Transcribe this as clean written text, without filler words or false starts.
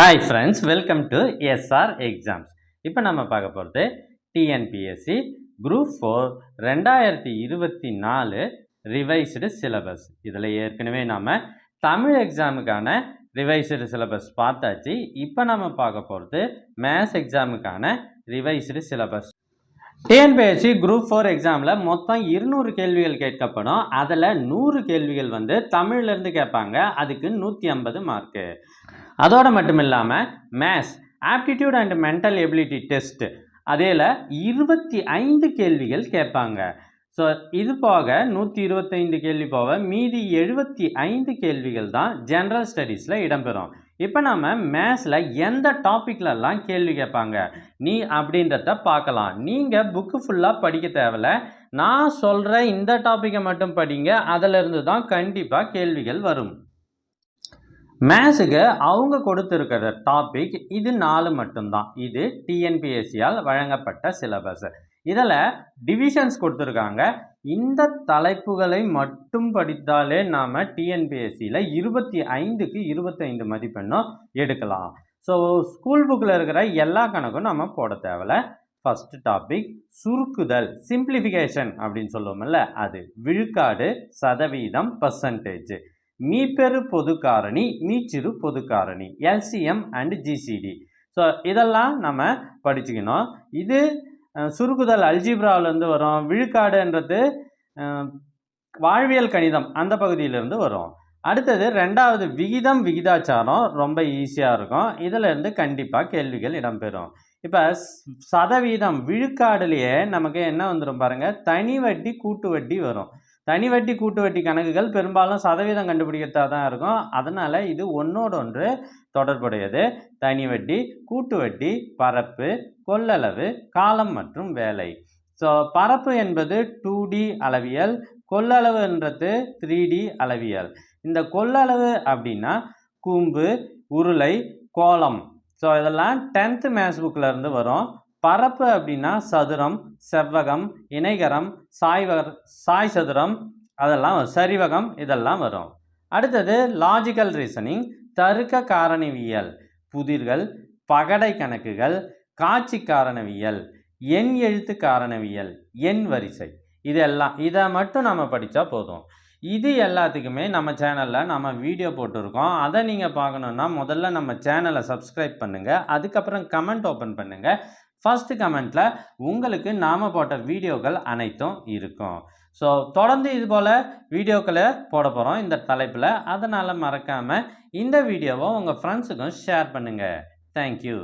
Hi friends, welcome to SR exams. இப்போ நம்ம பார்க்க போகிறது டிஎன்பிஎஸ்சி குரூப் 4 2024 ரிவைஸ்டு சிலபஸ். இதில் ஏற்கனவே நாம் தமிழ் எக்ஸாமுக்கான ரிவைஸ்டு சிலபஸ் பார்த்தாச்சு. இப்போ நம்ம பார்க்க போகிறது மேத்ஸ் எக்ஸாமுக்கான ரிவைஸ்டு சிலபஸ். டிஎன்பிஎஸ்சி குரூப் 4 எக்ஸாமில் மொத்தம் 200 கேள்விகள் கேட்கப்படும். அதில் 100 கேள்விகள் தமிழ்லேருந்து கேட்பாங்க. அதுக்கு 150 மார்க்கு. அதோடு மட்டும் இல்லாமல் maths aptitude and mental ability test அதில் 25 கேள்விகள் கேட்பாங்க. ஸோ இது போக 125 கேள்வி போக மீதி 75 கேள்விகள் தான் ஜென்ரல் ஸ்டடீஸில் இடம்பெறும். இப்போ நம்ம மேத்ஸில் எந்த டாப்பிக்லலாம் கேள்வி கேட்பாங்க நீ அப்படின்றத பார்க்கலாம். நீங்கள் புக்கு ஃபுல்லாக படிக்க தேவையில்ல, நான் சொல்கிற இந்த டாப்பிக்கை மட்டும் படிங்க, அதிலிருந்து தான் கண்டிப்பாக கேள்விகள் வரும். மேத்ஸுக்கு அவங்க கொடுத்துருக்கிற டாபிக் இது 4 மட்டும்தான். இது டிஎன்பிஎஸ்சியால் வழங்கப்பட்ட சிலபஸ். இதில் டிவிஷன்ஸ் கொடுத்துருக்காங்க. இந்த தலைப்புகளை மட்டும் படித்தாலே நாம் டிஎன்பிஎஸ்சியில் 25க்கு 25 மதிப்பெண்ணும் எடுக்கலாம். ஸோ ஸ்கூல் புக்கில் இருக்கிற எல்லா கணக்கும் நம்ம போட தேவையில்ல. ஃபஸ்ட்டு டாபிக் சுருக்குதல், சிம்பிளிஃபிகேஷன் அப்படின்னு சொல்லுவோம்ல, அது விழுக்காடு, சதவீதம், பர்சன்டேஜ், மீப்பெரு பொது காரணி, மீச்சிறு பொது காரணி, எல்சிஎம் அண்ட் ஜிசிடி. ஸோ இதெல்லாம் நம்ம படிச்சுக்கணும். இது சுருக்குதல் அல்ஜிப்ராவிலேருந்து வரும். விழுக்காடுன்றது வாழ்வியல் கணிதம் அந்த பகுதியிலேருந்து வரும். அடுத்தது 2வது விகிதம், விகிதாச்சாரம் ரொம்ப ஈஸியாக இருக்கும். இதிலேருந்து கண்டிப்பாக கேள்விகள் இடம்பெறும். இப்போ சதவீதம் விழுக்காடுலேயே நமக்கு என்ன வந்துடும் பாருங்கள், தனி வட்டி கூட்டு வட்டி வரும். தனி வட்டி கூட்டு வட்டி கணக்குகள் பெரும்பாலும் சதவீதம் கண்டுபிடிக்கிறதா தான் இருக்கும். அதனால் இது ஒன்றோடொன்று தொடர்புடையது. தனி வட்டி, கூட்டு வட்டி, பரப்பு, கொள்ளளவு, காலம் மற்றும் வேலை. ஸோ பரப்பு என்பது 2D அளவியல், கொள்ளளவுன்றது 3D அளவியல். இந்த கொள்ளளவு அப்படின்னா கூம்பு, உருளை, கோலம். ஸோ இதெல்லாம் 10th மேத்ஸ் புக்கில் இருந்து வரும். பரப்பு அப்படின்னா சதுரம், செவ்வகம், இணைகரம், சாய் சதுரம், அதெல்லாம் சரிவகம், இதெல்லாம் வரும். அடுத்தது லாஜிக்கல் ரீசனிங், தருக்க காரணிவியல், புதிர்கள், பகடை கணக்குகள், காட்சி காரணவியல், எண் எழுத்து காரணவியல், எண் வரிசை, இதெல்லாம் இதை மட்டும் நம்ம படித்தா போதும். இது எல்லாத்துக்குமே நம்ம சேனலில் நம்ம வீடியோ போட்டிருக்கோம். அதை நீங்கள் பார்க்கணுன்னா முதல்ல நம்ம சேனலை சப்ஸ்கிரைப் பண்ணுங்கள். அதுக்கப்புறம் கமெண்ட் ஓப்பன் பண்ணுங்கள். ஃபஸ்ட்டு கமெண்ட்டில் உங்களுக்கு நாம் போட்ட வீடியோக்கள் அனைத்தும் இருக்கும். ஸோ தொடர்ந்து இது போல் வீடியோக்களை போட போகிறோம் இந்த தலைப்பில். அதனால் மறக்காமல் இந்த வீடியோவை உங்கள் ஃப்ரெண்ட்ஸுக்கும் ஷேர் பண்ணுங்கள். தேங்க்யூ.